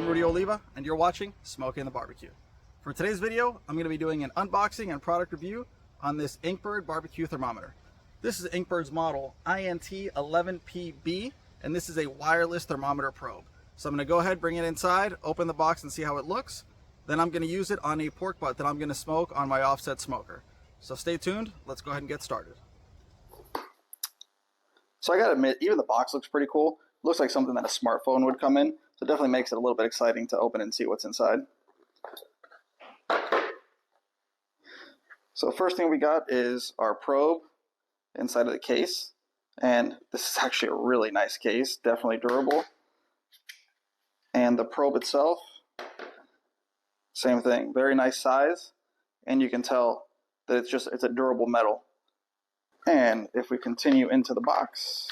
Rudy Oliva, and you're watching Smoking the Barbecue. For today's video, I'm going to be doing an unboxing and product review on this INKBIRD barbecue thermometer. This is INKBIRD's model INT-11P-B, and this is a wireless thermometer probe. So I'm going to go ahead, bring it inside, open the box and see how it looks. Then I'm going to use it on a pork butt that I'm going to smoke on my offset smoker. So stay tuned, let's go ahead and get started. So I gotta admit, even the box looks pretty cool. It looks like something that a smartphone would come in. So it definitely makes it a little bit exciting to open and see what's inside. So first thing we got is our probe inside of the case. And this is actually a really nice case, definitely durable. And the probe itself, same thing, very nice size. And you can tell that it's a durable metal. And if we continue into the box,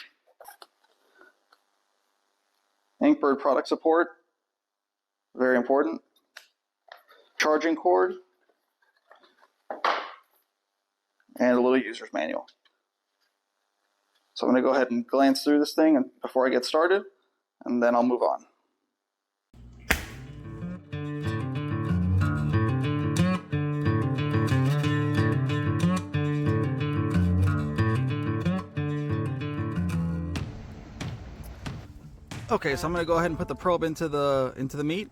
INKBIRD product support, very important. Charging cord, and a little user's manual. So I'm going to go ahead and glance through this thing before I get started, and then I'll move on. Okay, so I'm going to go ahead and put the probe into the meat,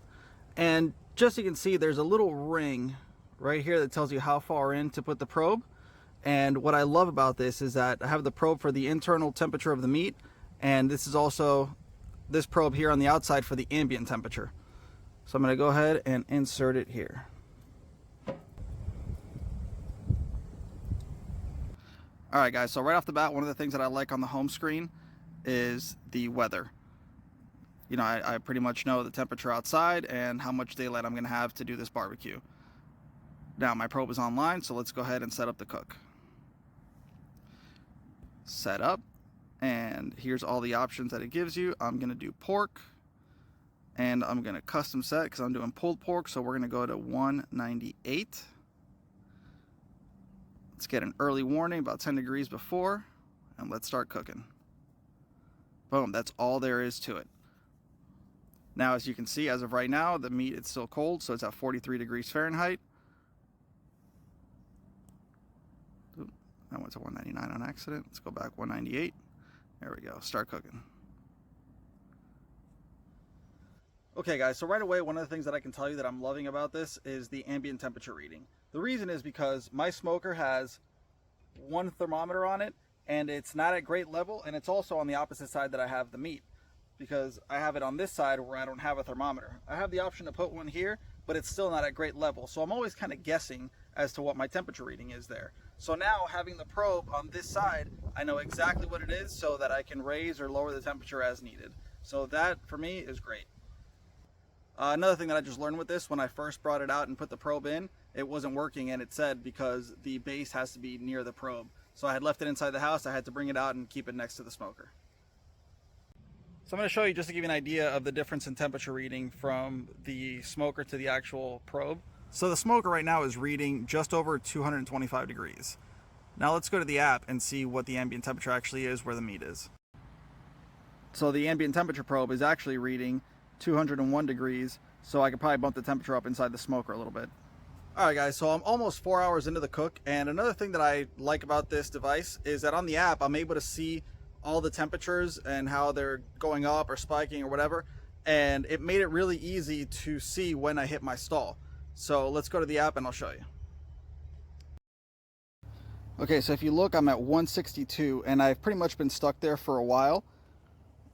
and just so you can see, there's a little ring right here that tells you how far in to put the probe. And what I love about this is that I have the probe for the internal temperature of the meat, and this is also this probe here on the outside for the ambient temperature. So I'm going to go ahead and insert it here. Alright guys, so right off the bat, one of the things that I like on the home screen is the weather. You know, I pretty much know the temperature outside and how much daylight I'm going to have to do this barbecue. Now my probe is online, so let's go ahead and set up the cook. Set up, and here's all the options that it gives you. I'm going to do pork, and I'm going to custom set because I'm doing pulled pork, so we're going to go to 198. Let's get an early warning about 10 degrees before, and let's start cooking. Boom, that's all there is to it. Now, as you can see, as of right now, the meat is still cold, so it's at 43 degrees Fahrenheit. Oop, I went to 199 on accident. Let's go back 198. There we go. Start cooking. Okay, guys, so right away, one of the things that I can tell you that I'm loving about this is the ambient temperature reading. The reason is because my smoker has one thermometer on it, and it's not at great level, and it's also on the opposite side that I have the meat, because I have it on this side where I don't have a thermometer. I have the option to put one here, but it's still not at great level. So I'm always kind of guessing as to what my temperature reading is there. So now having the probe on this side, I know exactly what it is so that I can raise or lower the temperature as needed. So that for me is great. Another thing that I just learned with this, when I first brought it out and put the probe in, it wasn't working, and it said because the base has to be near the probe. So I had left it inside the house, I had to bring it out and keep it next to the smoker. So I'm going to show you just to give you an idea of the difference in temperature reading from the smoker to the actual probe. So the smoker right now is reading just over 225 degrees. Now let's go to the app and see what the ambient temperature actually is where the meat is. So the ambient temperature probe is actually reading 201 degrees, so I could probably bump the temperature up inside the smoker a little bit. Alright guys, so I'm almost 4 hours into the cook, and another thing that I like about this device is that on the app I'm able to see all the temperatures and how they're going up or spiking or whatever, and it made it really easy to see when I hit my stall. So let's go to the app and I'll show you. Okay, so if you look, I'm at 162 and I've pretty much been stuck there for a while,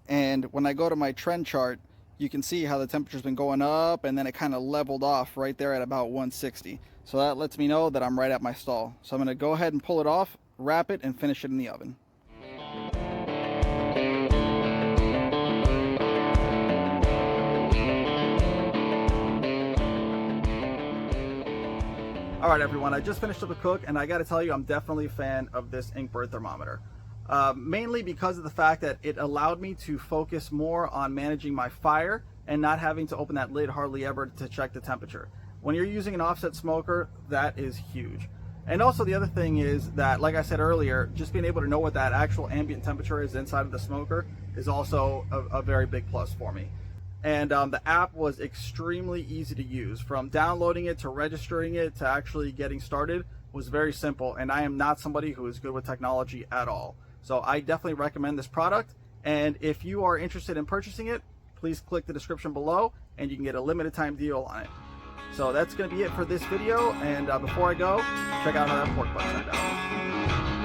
and when I go to my trend chart you can see how the temperature's been going up, and then it kind of leveled off right there at about 160. So that lets me know that I'm right at my stall. So I'm going to go ahead and pull it off, wrap it, and finish it in the oven. Alright everyone, I just finished up a cook, and I gotta tell you, I'm definitely a fan of this INKBIRD thermometer. Mainly because of the fact that it allowed me to focus more on managing my fire and not having to open that lid hardly ever to check the temperature. When you're using an offset smoker, that is huge. And also the other thing is that, like I said earlier, just being able to know what that actual ambient temperature is inside of the smoker is also a very big plus for me. And the app was extremely easy to use. From downloading it to registering it to actually getting started was very simple, and I am not somebody who is good with technology at all. So I definitely recommend this product, and if you are interested in purchasing it, please click the description below and you can get a limited time deal on it. So that's going to be it for this video, and before I go, check out how that pork butt turned out.